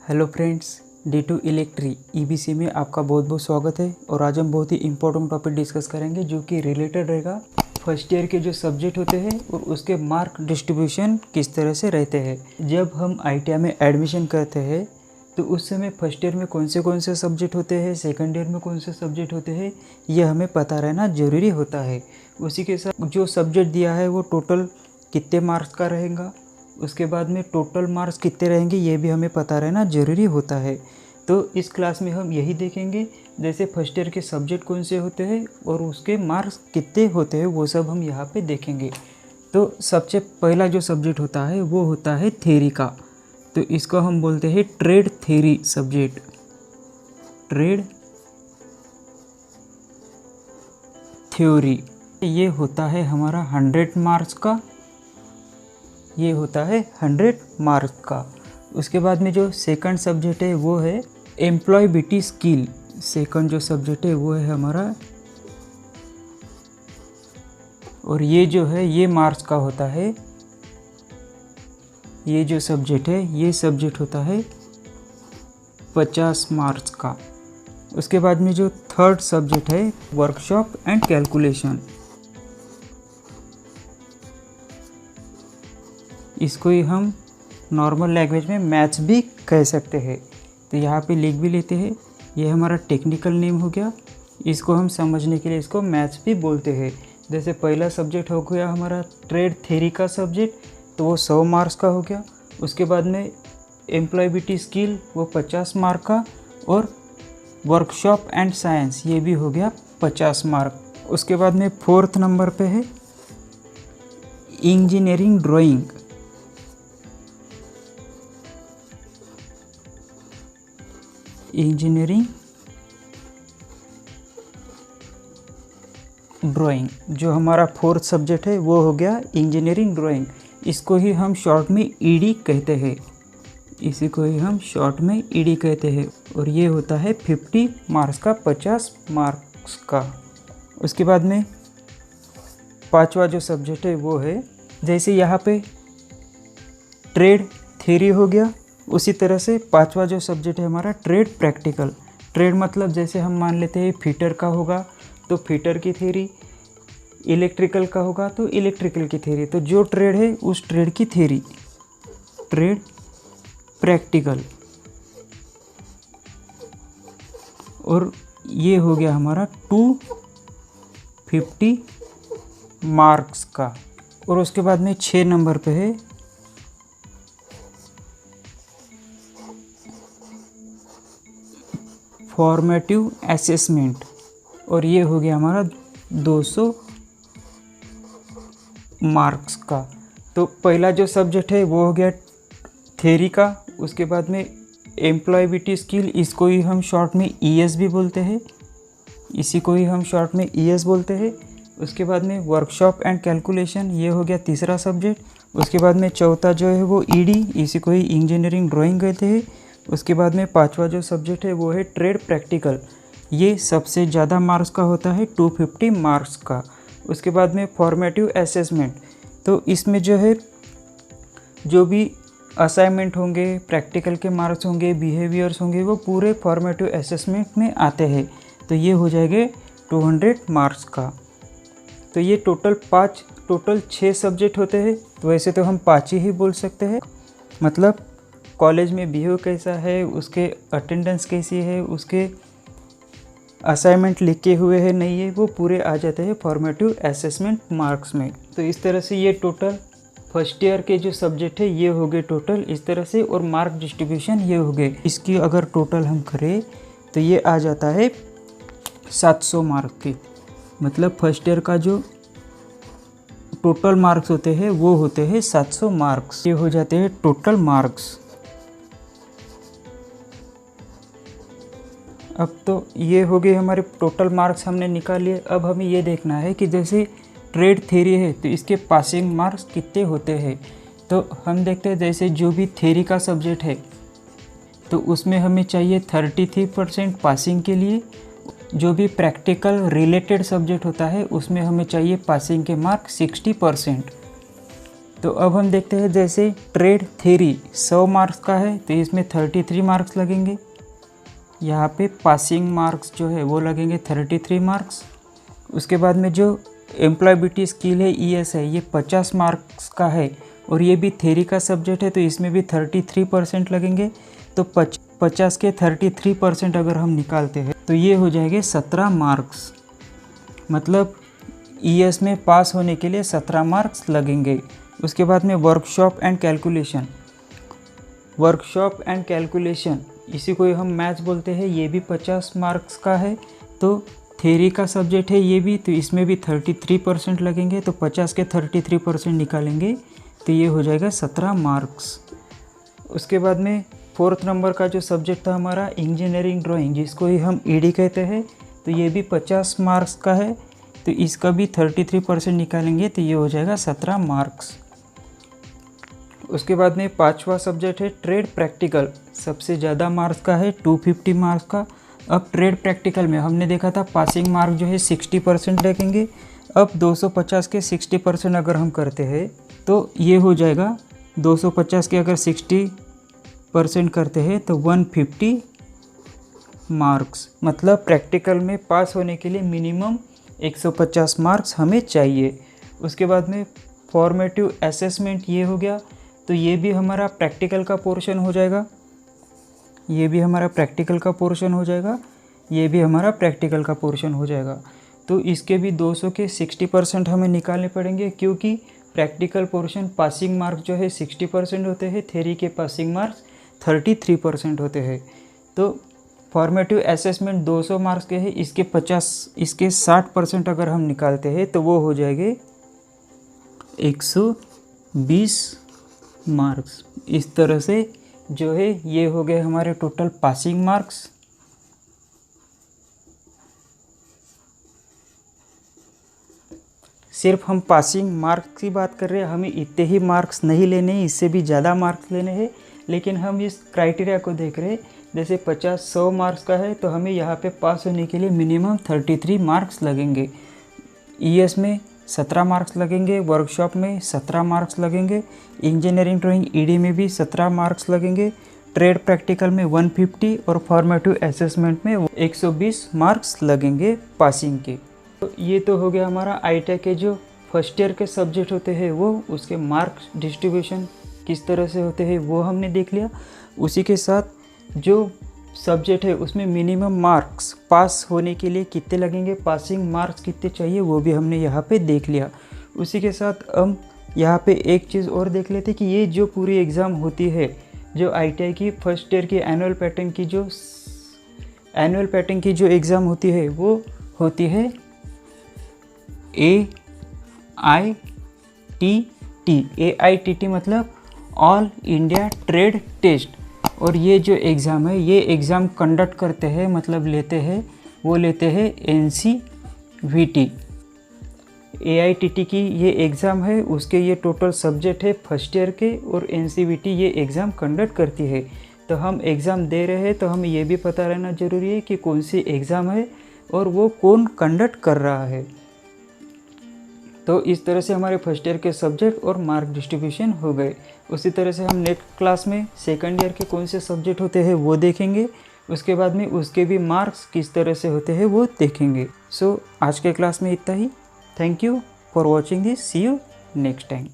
Hello friends, D2 इलेक्ट्री EBC में आपका बहुत बहुत स्वागत है। और आज हम बहुत ही इम्पोर्टेंट टॉपिक डिस्कस करेंगे जो कि रिलेटेड रहेगा फर्स्ट ईयर के जो सब्जेक्ट होते हैं और उसके मार्क डिस्ट्रीब्यूशन किस तरह से रहते हैं। जब हम ITI में एडमिशन करते हैं तो उस समय फर्स्ट ईयर में कौन से सब्जेक्ट होते हैं, सेकंड ईयर में कौन से सब्जेक्ट होते हैं, ये हमें पता रहना ज़रूरी होता है। उसी के साथ जो सब्जेक्ट दिया है वो टोटल कितने मार्क्स का रहेगा, उसके बाद में टोटल मार्क्स कितने रहेंगे ये भी हमें पता रहना ज़रूरी होता है। तो इस क्लास में हम यही देखेंगे, जैसे फर्स्ट ईयर के सब्जेक्ट कौन से होते हैं और उसके मार्क्स कितने होते हैं वो सब हम यहाँ पे देखेंगे। तो सबसे पहला जो सब्जेक्ट होता है वो होता है थ्योरी का। तो इसको हम बोलते हैं trade theory subject. Trade theory ये होता है हमारा 100 मार्क्स का। ये होता है 100 मार्क्स का। उसके बाद में जो सेकंड सब्जेक्ट है वो है एम्प्लॉयबिलिटी स्किल। सेकंड जो सब्जेक्ट है वो है हमारा, और ये जो है ये मार्क्स का होता है। ये जो सब्जेक्ट है ये सब्जेक्ट होता है 50 मार्क्स का। उसके बाद में जो थर्ड सब्जेक्ट है वर्कशॉप एंड कैलकुलेशन। इसको ही हम नॉर्मल लैंग्वेज में मैथ्स भी कह सकते हैं। तो यहाँ पे लिख भी लेते हैं, ये हमारा टेक्निकल नेम हो गया। इसको हम समझने के लिए इसको मैथ्स भी बोलते हैं। जैसे पहला सब्जेक्ट हो गया हमारा ट्रेड थ्योरी का सब्जेक्ट, तो वो 100 मार्क्स का हो गया। उसके बाद में एम्प्लॉयबिलिटी स्किल वो 50 मार्क का, और वर्कशॉप एंड साइंस ये भी हो गया 50 मार्क। उसके बाद में फोर्थ नंबर पे है इंजीनियरिंग ड्राइंग। इंजीनियरिंग ड्राइंग जो हमारा फोर्थ सब्जेक्ट है वो हो गया इंजीनियरिंग ड्राइंग। इसको ही हम शॉर्ट में ED कहते हैं। इसी को ही हम शॉर्ट में ED कहते हैं। और ये होता है 50 मार्क्स का, 50 मार्क्स का। उसके बाद में पांचवा जो सब्जेक्ट है वो है, जैसे यहाँ पे ट्रेड थ्योरी हो गया, उसी तरह से पांचवा जो सब्जेक्ट है हमारा ट्रेड प्रैक्टिकल। ट्रेड मतलब जैसे हम मान लेते हैं फिटर का होगा तो फिटर की थ्योरी, इलेक्ट्रिकल का होगा तो इलेक्ट्रिकल की थ्योरी। तो जो ट्रेड है उस ट्रेड की थ्योरी, ट्रेड प्रैक्टिकल। और ये हो गया हमारा 250 मार्क्स का। और उसके बाद में 6 नंबर पे है फॉर्मेटिव असेसमेंट, और ये हो गया हमारा 200 मार्क्स का। तो पहला जो सब्जेक्ट है वो हो गया थ्योरी का। उसके बाद में एम्प्लॉयबिलिटी स्किल, इसको ही हम शॉर्ट में ES भी बोलते हैं। इसी को ही हम शॉर्ट में ES बोलते हैं। उसके बाद में वर्कशॉप एंड कैलकुलेशन, ये हो गया तीसरा सब्जेक्ट। उसके बाद में चौथा जो है वो ED, इसी को ही इंजीनियरिंग ड्राइंग कहते हैं। उसके बाद में पांचवा जो सब्जेक्ट है वो है ट्रेड प्रैक्टिकल। ये सबसे ज़्यादा मार्क्स का होता है, 250 मार्क्स का। उसके बाद में फॉर्मेटिव असेसमेंट, तो इसमें जो है जो भी असाइनमेंट होंगे, प्रैक्टिकल के मार्क्स होंगे, बिहेवियर्स होंगे, वो पूरे फॉर्मेटिव असेसमेंट में आते हैं। तो ये हो जाएंगे 200 मार्क्स का। तो ये टोटल 6 सब्जेक्ट होते हैं। तो वैसे तो हम 5 ही बोल सकते हैं, मतलब कॉलेज में बिहेव कैसा है, उसके अटेंडेंस कैसी है, उसके असाइनमेंट लिखे हुए है नहीं है, वो पूरे आ जाते हैं फॉर्मेटिव असेसमेंट मार्क्स में। तो इस तरह से ये टोटल फर्स्ट ईयर के जो सब्जेक्ट है ये हो गए टोटल इस तरह से, और मार्क डिस्ट्रीब्यूशन ये हो गए। इसकी अगर टोटल हम करें तो ये आ जाता है 700 मार्क की। मतलब फर्स्ट ईयर का जो टोटल मार्क्स होते हैं वो होते हैं 700 मार्क्स। ये हो जाते हैं टोटल मार्क्स। अब तो ये हो गए हमारे टोटल मार्क्स हमने निकाल लिए। अब हमें ये देखना है कि जैसे ट्रेड थ्योरी है तो इसके पासिंग मार्क्स कितने होते हैं। तो हम देखते हैं, जैसे जो भी थ्योरी का सब्जेक्ट है तो उसमें हमें चाहिए 33% पासिंग के लिए। जो भी प्रैक्टिकल रिलेटेड सब्जेक्ट होता है उसमें हमें चाहिए पासिंग के मार्क 60%। तो अब हम देखते हैं जैसे ट्रेड थ्योरी 100 मार्क्स का है तो इसमें 33 मार्क्स लगेंगे। यहाँ पे पासिंग मार्क्स जो है वो लगेंगे 33 मार्क्स। उसके बाद में जो एम्प्लॉयबिलिटी स्किल है ES है ये 50 मार्क्स का है और ये भी थ्योरी का सब्जेक्ट है तो इसमें भी 33% लगेंगे। तो 50 के 33% अगर हम निकालते हैं तो ये हो जाएंगे 17 मार्क्स। मतलब ES में पास होने के लिए 17 मार्क्स लगेंगे। उसके बाद में वर्कशॉप एंड कैलकुलेशन, इसी को हम मैथ्स बोलते हैं, ये भी 50 मार्क्स का है। तो थ्योरी का सब्जेक्ट है ये भी, तो इसमें भी 33% लगेंगे। तो 50 के 33% निकालेंगे तो ये हो जाएगा 17 मार्क्स। उसके बाद में 4th नंबर का जो सब्जेक्ट था हमारा इंजीनियरिंग ड्राइंग, जिसको ही हम ED कहते हैं, तो ये भी 50 मार्क्स का है। तो इसका भी 33% निकालेंगे तो ये हो जाएगा 17 मार्क्स। उसके बाद में 5वां सब्जेक्ट है ट्रेड प्रैक्टिकल, सबसे ज़्यादा मार्क्स का है 250 मार्क्स का। अब ट्रेड प्रैक्टिकल में हमने देखा था पासिंग मार्क जो है 60% लगेंगे। अब 250 के 60% अगर हम करते हैं तो ये हो जाएगा 250 के अगर 60% करते हैं तो 150 मार्क्स। मतलब प्रैक्टिकल में पास होने के लिए मिनिमम 150 मार्क्स हमें चाहिए। उसके बाद में फॉर्मेटिव असेसमेंट ये हो गया, तो ये भी हमारा प्रैक्टिकल का पोर्शन हो जाएगा। तो इसके भी 200 के 60% हमें निकालने पड़ेंगे, क्योंकि प्रैक्टिकल पोर्शन पासिंग मार्क्स जो है 60% होते हैं, थ्योरी के पासिंग मार्क्स 33% होते हैं। तो फॉर्मेटिव असेसमेंट 200 मार्क्स के हैं, इसके 60% अगर हम निकालते हैं तो वो हो जाएंगे 120 मार्क्स। इस तरह से जो है ये हो गए हमारे टोटल पासिंग मार्क्स। सिर्फ हम पासिंग मार्क्स की बात कर रहे हैं, हमें इतने ही मार्क्स नहीं लेने हैं, इससे भी ज़्यादा मार्क्स लेने हैं। लेकिन हम इस क्राइटेरिया को देख रहे हैं, जैसे 50-100 मार्क्स का है तो हमें यहाँ पे पास होने के लिए मिनिमम 33 मार्क्स लगेंगे। ES में 17 मार्क्स लगेंगे, वर्कशॉप में 17 मार्क्स लगेंगे, इंजीनियरिंग ड्राइंग ED में भी 17 मार्क्स लगेंगे, ट्रेड प्रैक्टिकल में 150 और फॉर्मेटिव असेसमेंट में 120 मार्क्स लगेंगे पासिंग के। तो ये तो हो गया हमारा ITI के जो फर्स्ट ईयर के सब्जेक्ट होते हैं वो, उसके मार्क्स डिस्ट्रीब्यूशन किस तरह से होते हैं वो हमने देख लिया। उसी के साथ जो सब्जेक्ट है उसमें मिनिमम मार्क्स पास होने के लिए कितने लगेंगे, पासिंग मार्क्स कितने चाहिए, वो भी हमने यहाँ पे देख लिया। उसी के साथ हम यहाँ पे एक चीज़ और देख लेते कि ये जो पूरी एग्ज़ाम होती है, जो ITI की फर्स्ट ईयर की एनुअल पैटर्न की जो एग्ज़ाम होती है वो होती है AITT मतलब ऑल इंडिया ट्रेड टेस्ट। और ये जो एग्ज़ाम है ये एग्ज़ाम कंडक्ट करते हैं, मतलब लेते हैं NCVT। AITT की ये एग्ज़ाम है, उसके ये टोटल सब्जेक्ट है फर्स्ट ईयर के, और NCVT ये एग्ज़ाम कंडक्ट करती है। तो हम एग्ज़ाम दे रहे हैं तो हमें ये भी पता रहना ज़रूरी है कि कौन सी एग्ज़ाम है और वो कौन कंडक्ट कर रहा है। तो इस तरह से हमारे फर्स्ट ईयर के सब्जेक्ट और मार्क डिस्ट्रीब्यूशन हो गए। उसी तरह से हम नेक्स्ट क्लास में सेकंड ईयर के कौन से सब्जेक्ट होते हैं वो देखेंगे। उसके बाद में उसके भी मार्क्स किस तरह से होते हैं वो देखेंगे। सो आज के क्लास में इतना ही। Thank you for watching this, see you next time.